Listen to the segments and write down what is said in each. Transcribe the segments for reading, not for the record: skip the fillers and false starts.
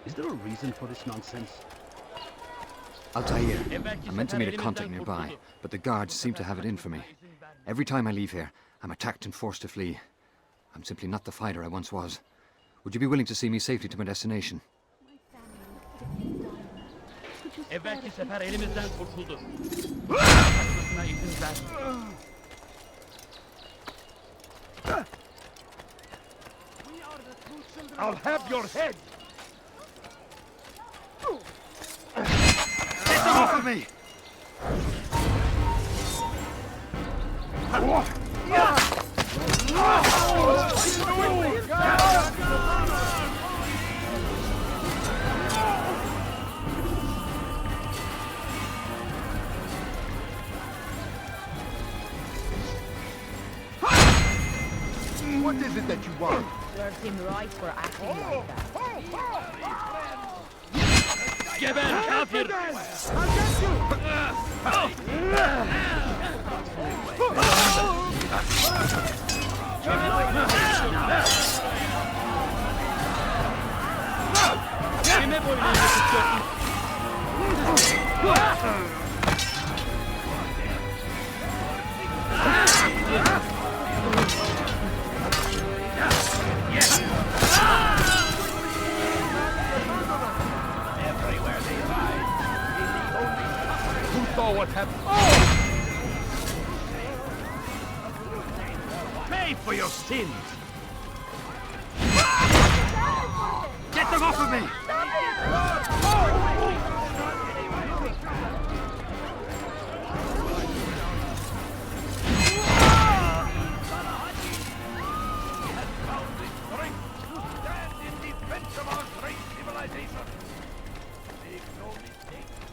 Is there a reason for this nonsense? Altair, I meant to meet a contact nearby, but the guards seem to have it in for me. Every time I leave here, I'm attacked and forced to flee. I'm simply not the fighter I once was. Would you be willing to see me safely to my destination? Evvelki sefer elimizden kurtuldu. Kaçmasına izin verme. I'll have your head! Get them off of me! What is it that you want? Serves him right for acting like that. Geber kafir! I'll get you! Kime boyun eğiyorsun? Everywhere they hide. Who saw what happened? Oh! Pay for your sins! Get them off of me!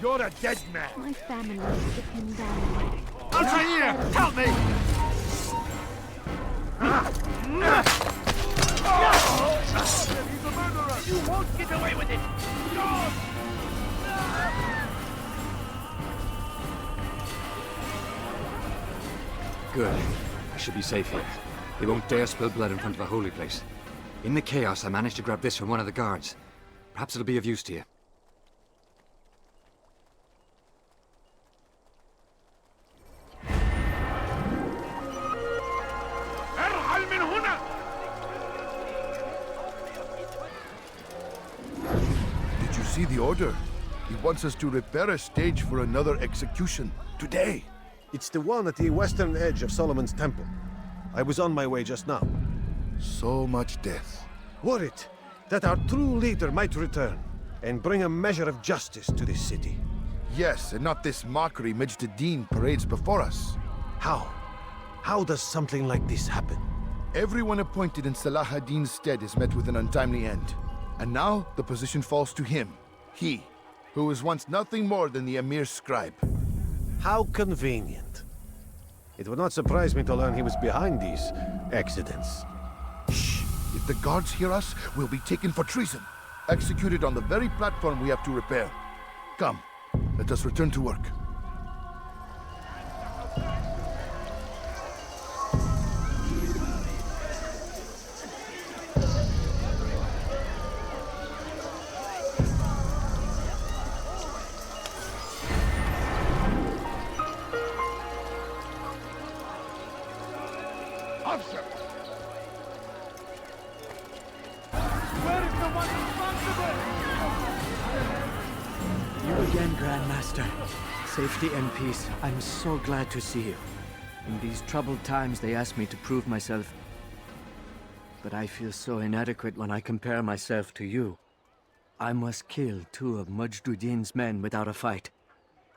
You're a dead man! My family depends on me. Altair! Help me! He's a murderer! You won't get away with it! Good. I should be safe here. They won't dare spill blood in front of a holy place. In the chaos, I managed to grab this from one of the guards. Perhaps it'll be of use to you. Did you see the order? He wants us to repair a stage for another execution. Today! It's the one at the western edge of Solomon's Temple. I was on my way just now. So much death. Worried that our true leader might return and bring a measure of justice to this city. Yes, and not this mockery Majd Addin parades before us. How? How does something like this happen? Everyone appointed in Salah ad-Din's stead is met with an untimely end. And now the position falls to him. He, who was once nothing more than the Emir's scribe. How convenient. It would not surprise me to learn he was behind these accidents. Shh! If the guards hear us, we'll be taken for treason. Executed on the very platform we have to repair. Come, let us return to work. Officer! Where is the one responsible? You again, Grandmaster. Safety and peace. I'm so glad to see you. In these troubled times, they ask me to prove myself. But I feel so inadequate when I compare myself to you. I must kill 2 of Majd Addin's men without a fight.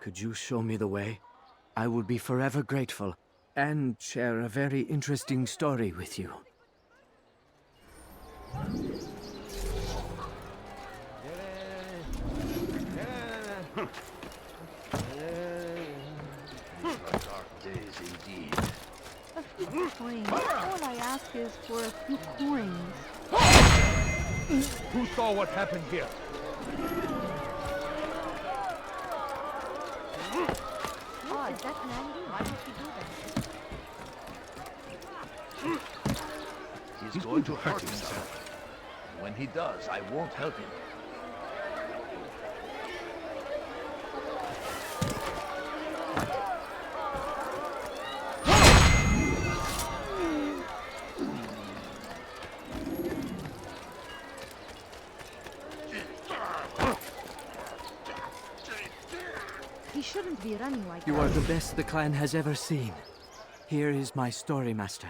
Could you show me the way? I will be forever grateful, and share a very interesting story with you. Dark days indeed. A few coins. All I ask is for a few coins. Who saw what happened here? Oh, is that Mandy? Why would she do that? He's going to hurt himself. And when he does, I won't help him. He shouldn't be running like You that. are the best the clan has ever seen. Here is my story, Master.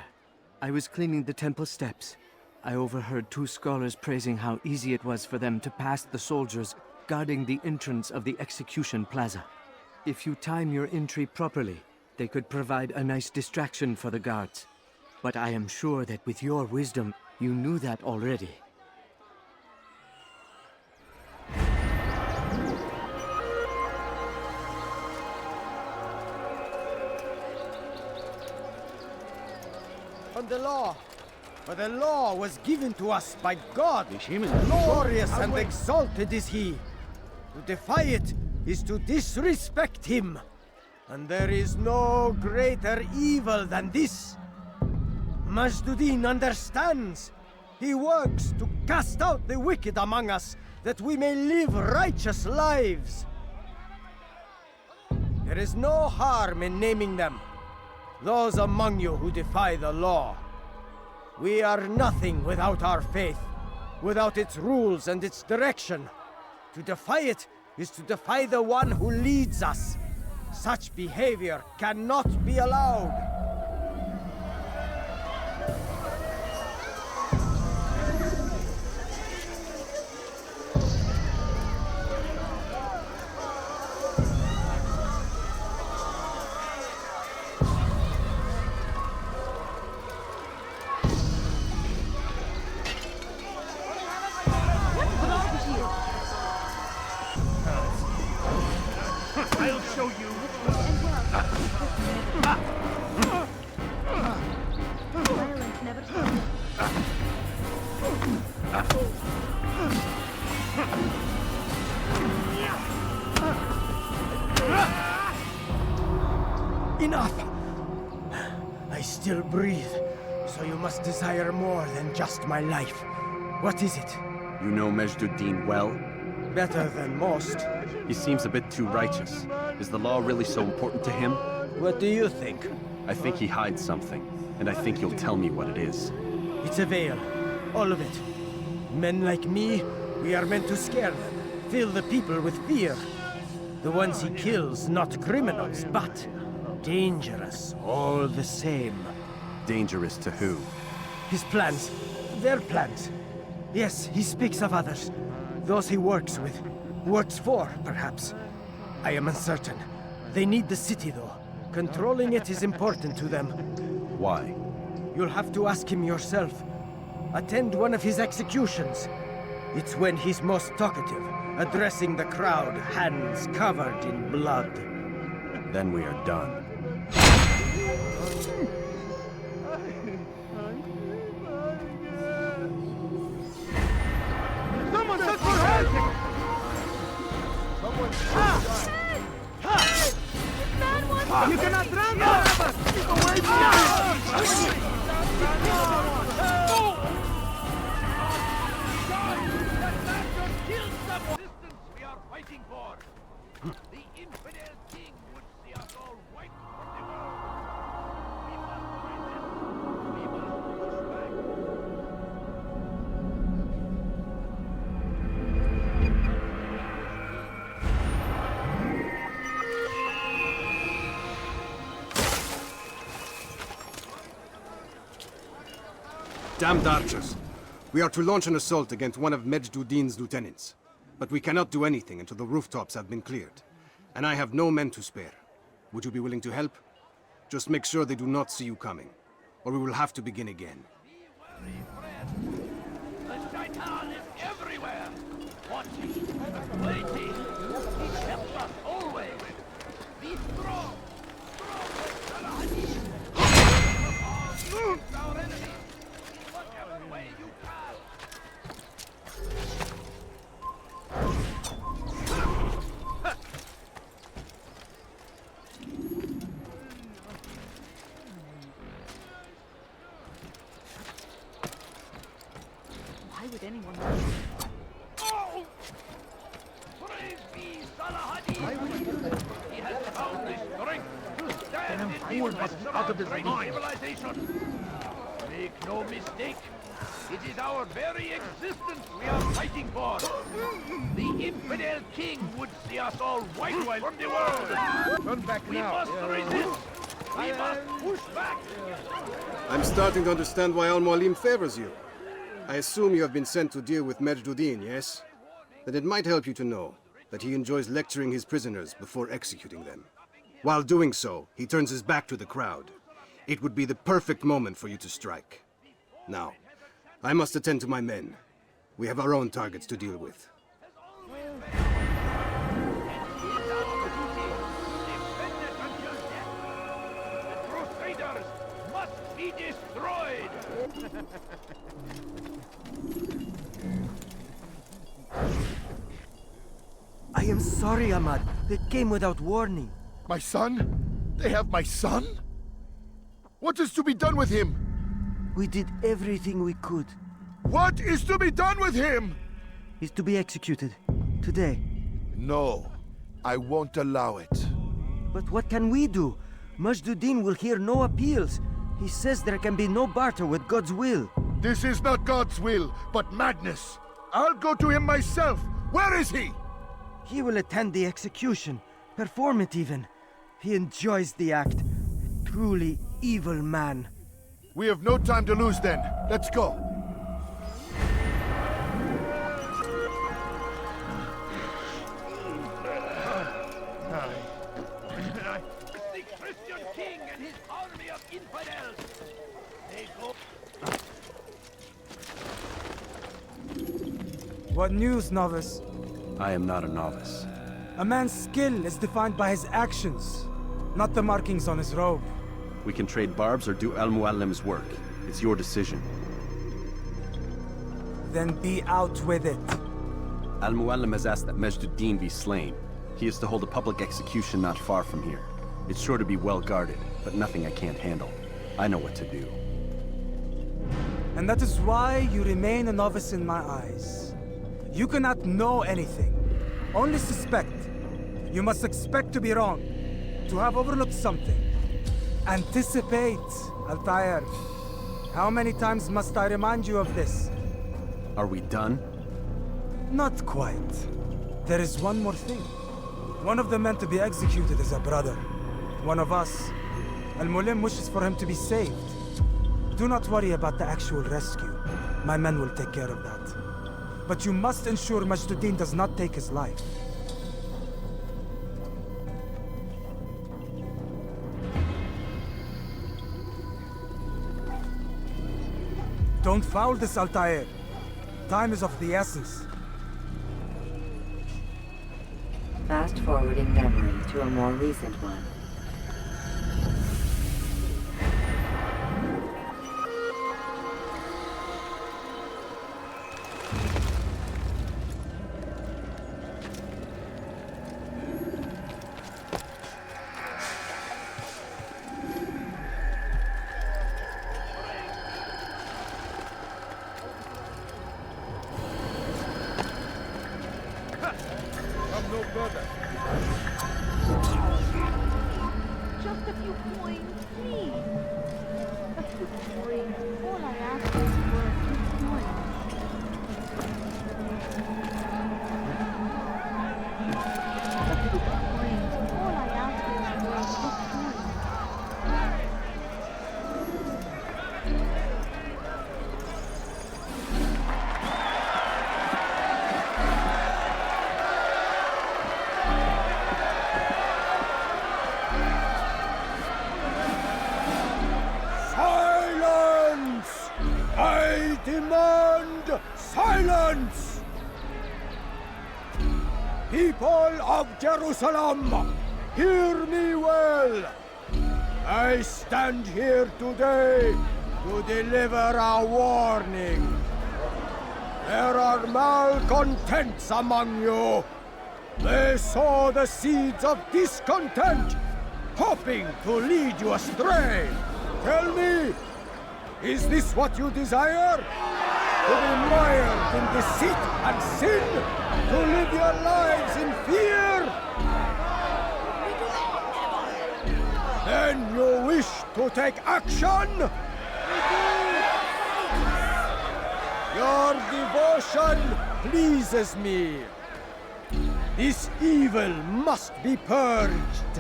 I was cleaning the temple steps. I overheard two scholars praising how easy it was for them to pass the soldiers guarding the entrance of the execution plaza. If you time your entry properly, they could provide a nice distraction for the guards. But I am sure that with your wisdom, you knew that already. On the law. For the law was given to us by God. Glorious and exalted is he. To defy it is to disrespect him. And there is no greater evil than this. Majd Addin understands. He works to cast out the wicked among us, that we may live righteous lives. There is no harm in naming them. Those among you who defy the law. We are nothing without our faith, without its rules and its direction. To defy it is to defy the one who leads us. Such behavior cannot be allowed. I'll show you. Violence never stops. Enough! I still breathe, so you must desire more than just my life. What is it? You know Majd Addin well? Better than most. He seems a bit too righteous. Is the law really so important to him? What do you think? I think he hides something, and I think you'll tell me what it is. It's a veil. All of it. Men like me, we are meant to scare them, fill the people with fear. The ones he kills, not criminals, but dangerous all the same. Dangerous to who? His plans. Their plans. Yes, he speaks of others. Those he works with. Works for, perhaps. I am uncertain. They need the city, though. Controlling it is important to them. Why? You'll have to ask him yourself. Attend one of his executions. It's when he's most talkative, addressing the crowd, hands covered in blood. Then we are done. Someone touch your head! You cannot drown them! Away from we are fighting for. The infidel king would see us all white from the world. We must find them. We must push back. Damned archers. We are to launch an assault against one of Majd Addin's lieutenants. But we cannot do anything until the rooftops have been cleared. And I have no men to spare. Would you be willing to help? Just make sure they do not see you coming, or we will have to begin again. The shaitan is everywhere. Watching, waiting. He helps us always. Be strong. Strong. Against our enemies. Whatever way you can. Why would anyone? Oh! Praise be Salah Addin! He has found the strength. Stand in the midst of our great civilization. Make no mistake, It is our very existence we are fighting for. The infidel king would see us all wiped from the world. Run back We now. must resist. We must push back. I'm starting to understand why Al-Mualim favors you. I assume you have been sent to deal with Majd Addin, yes? Then it might help you to know that he enjoys lecturing his prisoners before executing them. While doing so, he turns his back to the crowd. It would be the perfect moment for you to strike. Now, I must attend to my men. We have our own targets to deal with. The Crusaders must be destroyed. I am sorry, Ahmad. They came without warning. My son? They have my son? What is to be done with him? We did everything we could. What is to be done with him? He's to be executed. Today. No, I won't allow it. But what can we do? Majd Addin will hear no appeals. He says there can be no barter with God's will. This is not God's will, but madness. I'll go to him myself. Where is he? He will attend the execution. Perform it even. He enjoys the act. Truly evil man. We have no time to lose then. Let's go. The Christian king and his army of infidels. They go. What news, novice? I am not a novice. A man's skill is defined by his actions, not the markings on his robe. We can trade barbs or do Al-Mualim's work. It's your decision. Then be out with it. Al-Mualim has asked that Majd Addin be slain. He is to hold a public execution not far from here. It's sure to be well guarded, but nothing I can't handle. I know what to do. And that is why you remain a novice in my eyes. You cannot know anything, only suspect. You must expect to be wrong, to have overlooked something. Anticipate, Altair. How many times must I remind you of this? Are we done? Not quite. There is one more thing. One of the men to be executed is a brother. One of us. Al-Mualim wishes for him to be saved. Do not worry about the actual rescue. My men will take care of that. But you must ensure Majd Addin does not take his life. Don't foul this, Altair. Time is of the essence. Fast-forwarding memory to a more recent one. Just a few coins, please. A few coins. All I ask is for a few coins. A few coins. All I ask is for a few coins. Silence! I demand silence! People of Jerusalem, hear me well! I stand here today to deliver a warning. There are malcontents among you. They sow the seeds of discontent, hoping to lead you astray. Tell me, is this what you desire? To be mired in deceit and sin? To live your lives in fear? Then you wish to take action? Your devotion pleases me. This evil must be purged.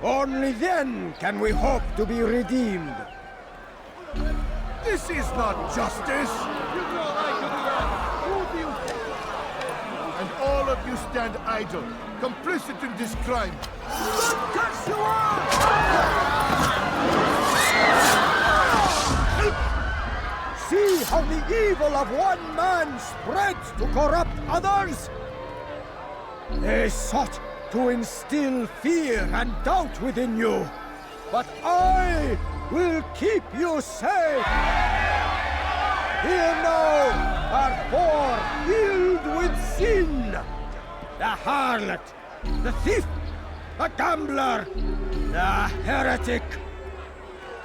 Only then can we hope to be redeemed. This is not justice! And all of you stand idle, complicit in this crime. See how the evil of one man spreads to corrupt others? They sought to instill fear and doubt within you. But I will keep you safe. Here now are four filled with sin. The harlot, the thief, the gambler, the heretic.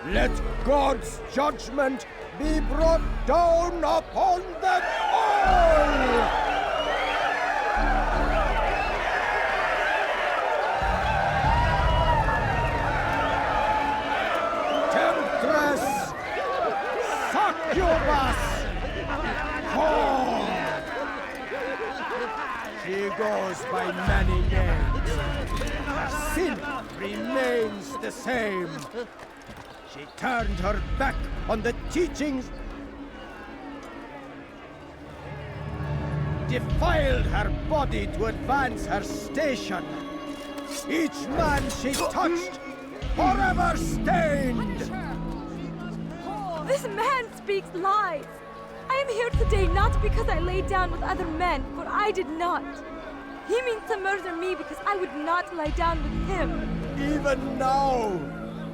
Let God's judgment be brought down upon them all! Temptress! Succubus! Whore! She goes by many names. Her sin remains the same. She turned her back on the teachings, defiled her body to advance her station. Each man she touched, forever stained. This man speaks lies. I am here today not because I lay down with other men, for I did not. He means to murder me because I would not lie down with him. Even now,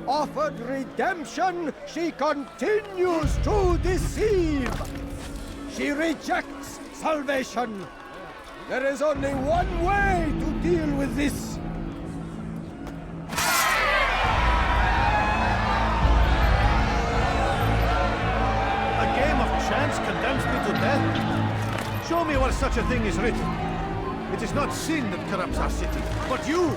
offered redemption, she continues to deceive. She rejects salvation. There is only one way to deal with this. A game of chance condemns me to death? Show me where such a thing is written. It is not sin that corrupts our city, but you!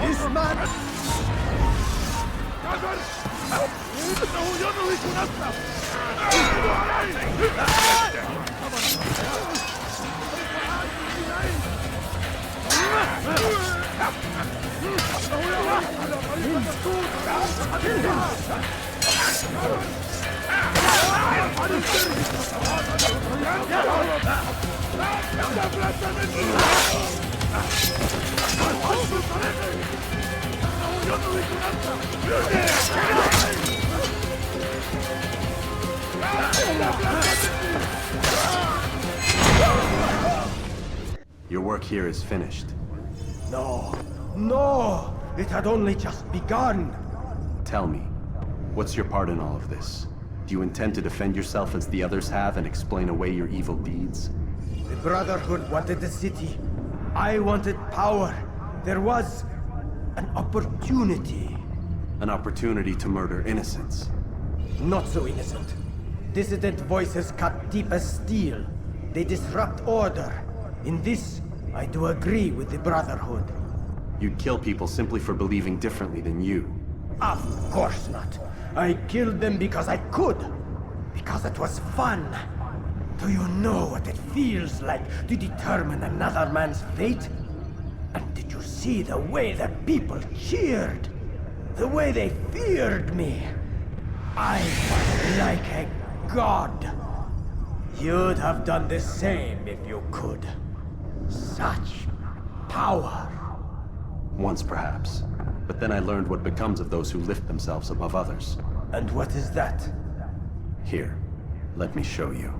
This man... Your work here is finished. No, no! It had only just begun. Tell me, what's your part in all of this? Do you intend to defend yourself as the others have and explain away your evil deeds? The Brotherhood wanted the city. I wanted power. There was an opportunity. An opportunity to murder innocents. Not so innocent. Dissident voices cut deep as steel. They disrupt order. In this, I do agree with the Brotherhood. You'd kill people simply for believing differently than you. Of course not. I killed them because I could. Because it was fun. Do you know what it feels like to determine another man's fate? And did you see the way the people cheered? The way they feared me? I was like a god. You'd have done the same if you could. Such power. Once perhaps. But then I learned what becomes of those who lift themselves above others. And what is that? Here, let me show you.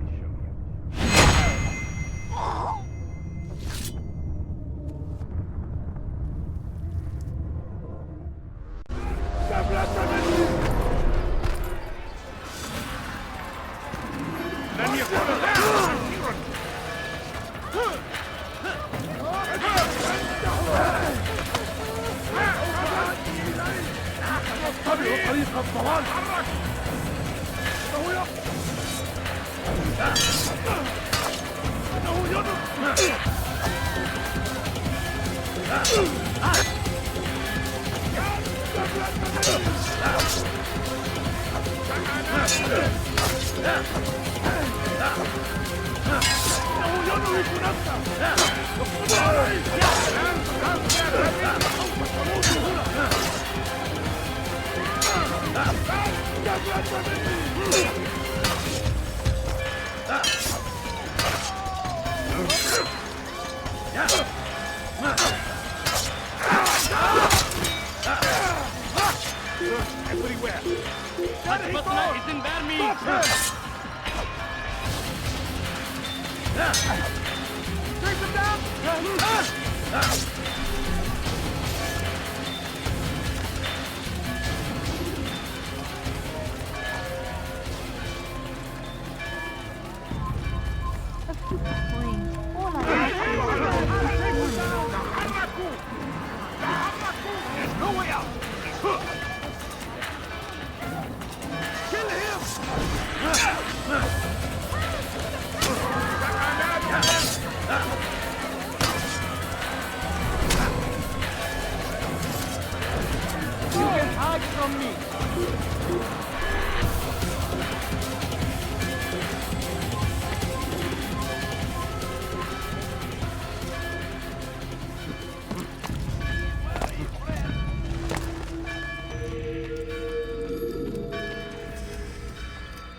Everywhere. There's no way out. Kill him! You can hide from me.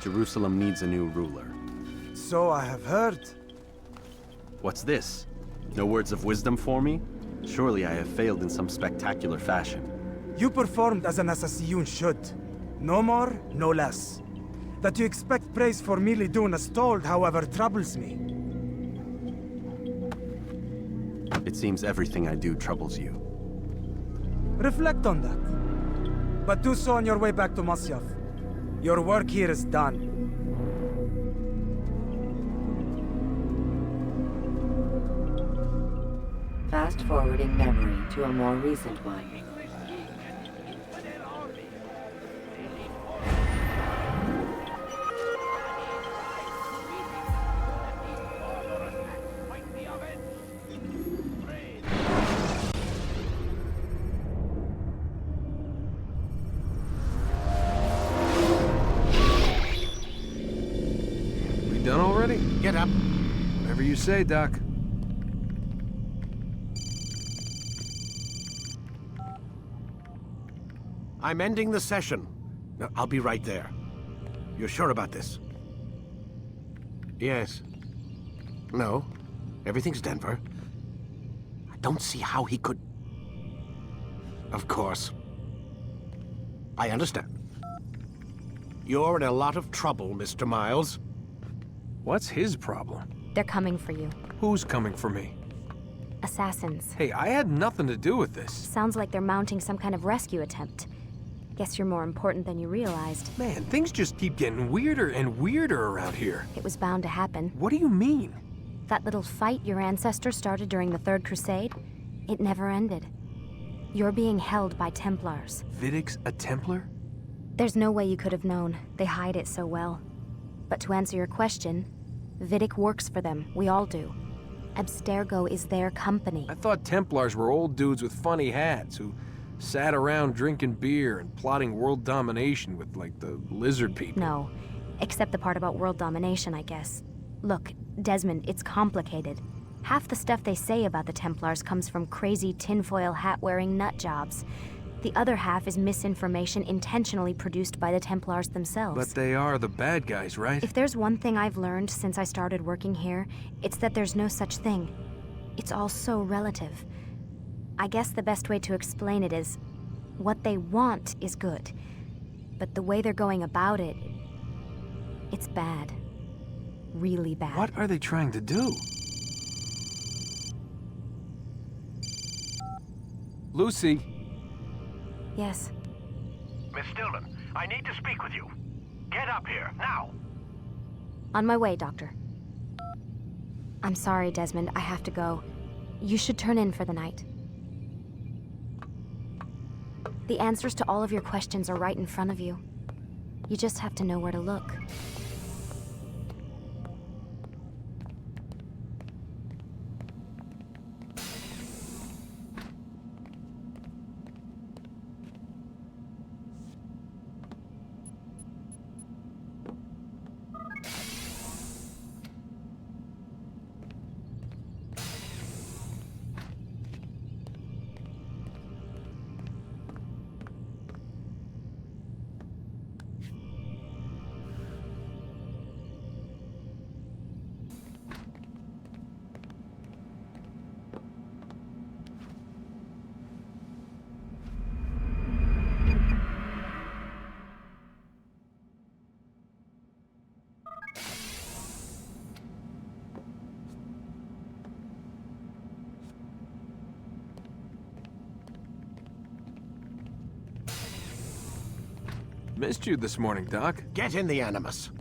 Jerusalem needs a new ruler. So I have heard. What's this? No words of wisdom for me? Surely I have failed in some spectacular fashion. You performed as an assassin should. No more, no less. That you expect praise for merely doing as told, however, troubles me. It seems everything I do troubles you. Reflect on that. But do so on your way back to Masyaf. Your work here is done. Fast-forwarding memory to a more recent one. Done already? Get up. Whatever you say, Doc. I'm ending the session. No, I'll be right there. You're sure about this? Yes. No. Everything's Denver. I don't see how he could... Of course. I understand. You're in a lot of trouble, Mr. Miles. What's his problem? They're coming for you. Who's coming for me? Assassins. Hey, I had nothing to do with this. Sounds like they're mounting some kind of rescue attempt. Guess you're more important than you realized. Man, things just keep getting weirder and weirder around here. It was bound to happen. What do you mean? That little fight your ancestors started during the Third Crusade, it never ended. You're being held by Templars. Vidic's a Templar? There's no way you could have known. They hide it so well. But to answer your question, Vidic works for them. We all do. Abstergo is their company. I thought Templars were old dudes with funny hats who sat around drinking beer and plotting world domination with, like, the lizard people. No, except the part about world domination, I guess. Look, Desmond, it's complicated. Half the stuff they say about the Templars comes from crazy tinfoil hat-wearing nut jobs. The other half is misinformation intentionally produced by the Templars themselves. But they are the bad guys, right? If there's one thing I've learned since I started working here, it's that there's no such thing. It's all so relative. I guess the best way to explain it is, what they want is good. But the way they're going about it, it's bad. Really bad. What are they trying to do? Lucy? Yes. Miss Stillman, I need to speak with you. Get up here, now! On my way, Doctor. I'm sorry, Desmond. I have to go. You should turn in for the night. The answers to all of your questions are right in front of you. You just have to know where to look. Missed you this morning, Doc. Get in the Animus.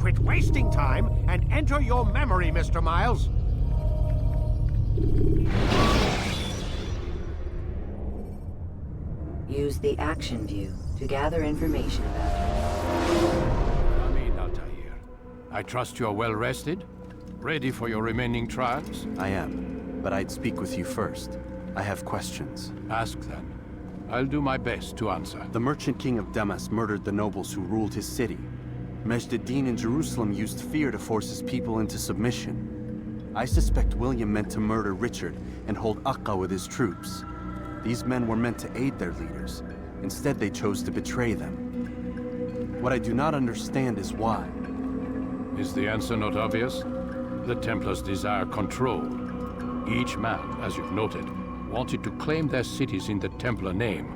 Quit wasting time and enter your memory, Mr. Miles. Use the action view to gather information about her. Majd Addin, I trust you are well rested? Ready for your remaining trials? I am, but I'd speak with you first. I have questions. Ask then. I'll do my best to answer. The merchant king of Damas murdered the nobles who ruled his city. Majd Addin in Jerusalem used fear to force his people into submission. I suspect William meant to murder Richard and hold Akka with his troops. These men were meant to aid their leaders. Instead, they chose to betray them. What I do not understand is why. Is the answer not obvious? The Templars desire control. Each man, as you've noted, wanted to claim their cities in the Templar name,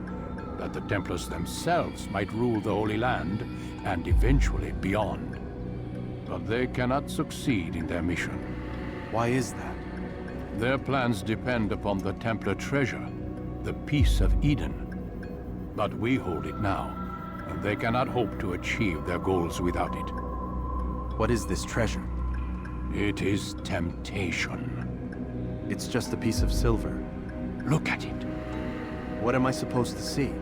that the Templars themselves might rule the Holy Land, and eventually beyond. But they cannot succeed in their mission. Why is that? Their plans depend upon the Templar treasure, the Peace of Eden. But we hold it now, and they cannot hope to achieve their goals without it. What is this treasure? It is temptation. It's just a piece of silver. Look at it. What am I supposed to see?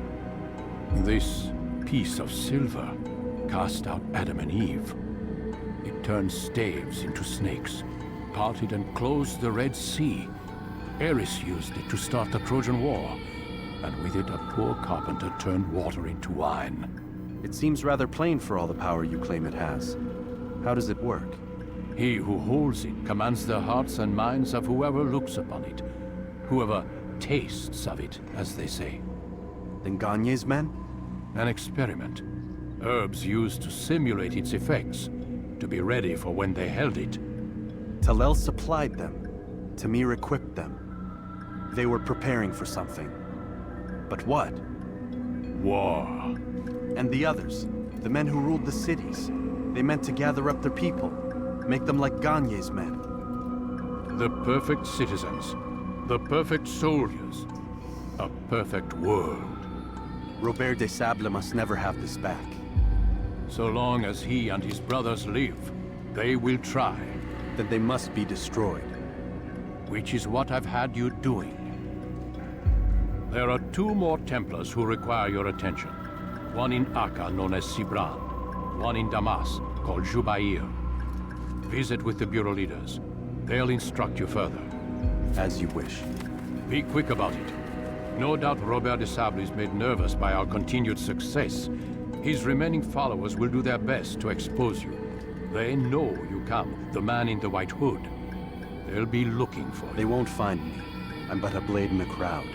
This piece of silver cast out Adam and Eve. It turned staves into snakes, parted and closed the Red Sea. Eris used it to start the Trojan War, and with it a poor carpenter turned water into wine. It seems rather plain for all the power you claim it has. How does it work? He who holds it commands the hearts and minds of whoever looks upon it, whoever tastes of it, as they say. Then Gagne's men? An experiment. Herbs used to simulate its effects, to be ready for when they held it. Talel supplied them. Tamir equipped them. They were preparing for something. But what? War. And the others, the men who ruled the cities, they meant to gather up their people, make them like Gagne's men. The perfect citizens, the perfect soldiers, a perfect world. Robert de Sable must never have this back. So long as he and his brothers live, they will try. Then they must be destroyed. Which is what I've had you doing. There are 2 more Templars who require your attention. One in Akka, known as Sibran. One in Damas, called Jubair. Visit with the Bureau leaders. They'll instruct you further. As you wish. Be quick about it. No doubt Robert de Sable is made nervous by our continued success. His remaining followers will do their best to expose you. They know you come, the man in the white hood. They'll be looking for you. They won't find me. I'm but a blade in the crowd.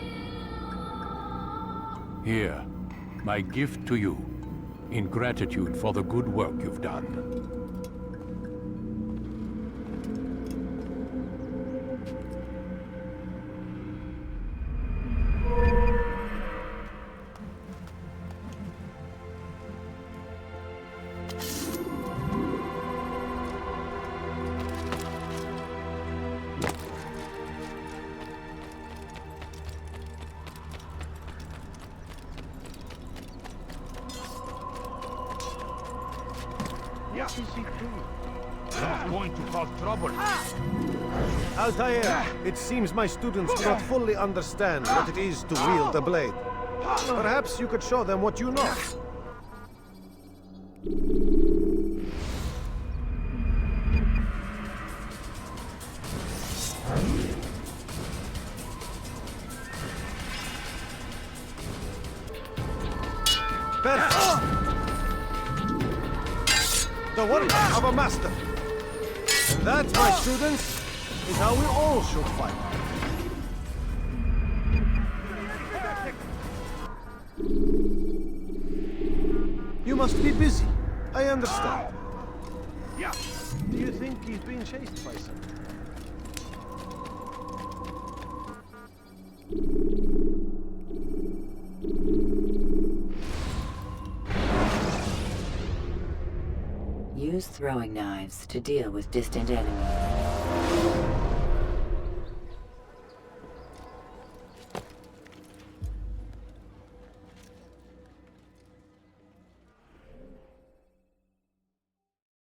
Here, my gift to you, in gratitude for the good work you've done. What is he doing? He's going to cause trouble. Altair, it seems my students do not fully understand what it is to wield a blade. Perhaps you could show them what you know. The work of a master. And that, my students, is how we all should fight. You must be busy. I understand. Yeah. Do you think he's being chased by something? Use throwing knives to deal with distant enemies.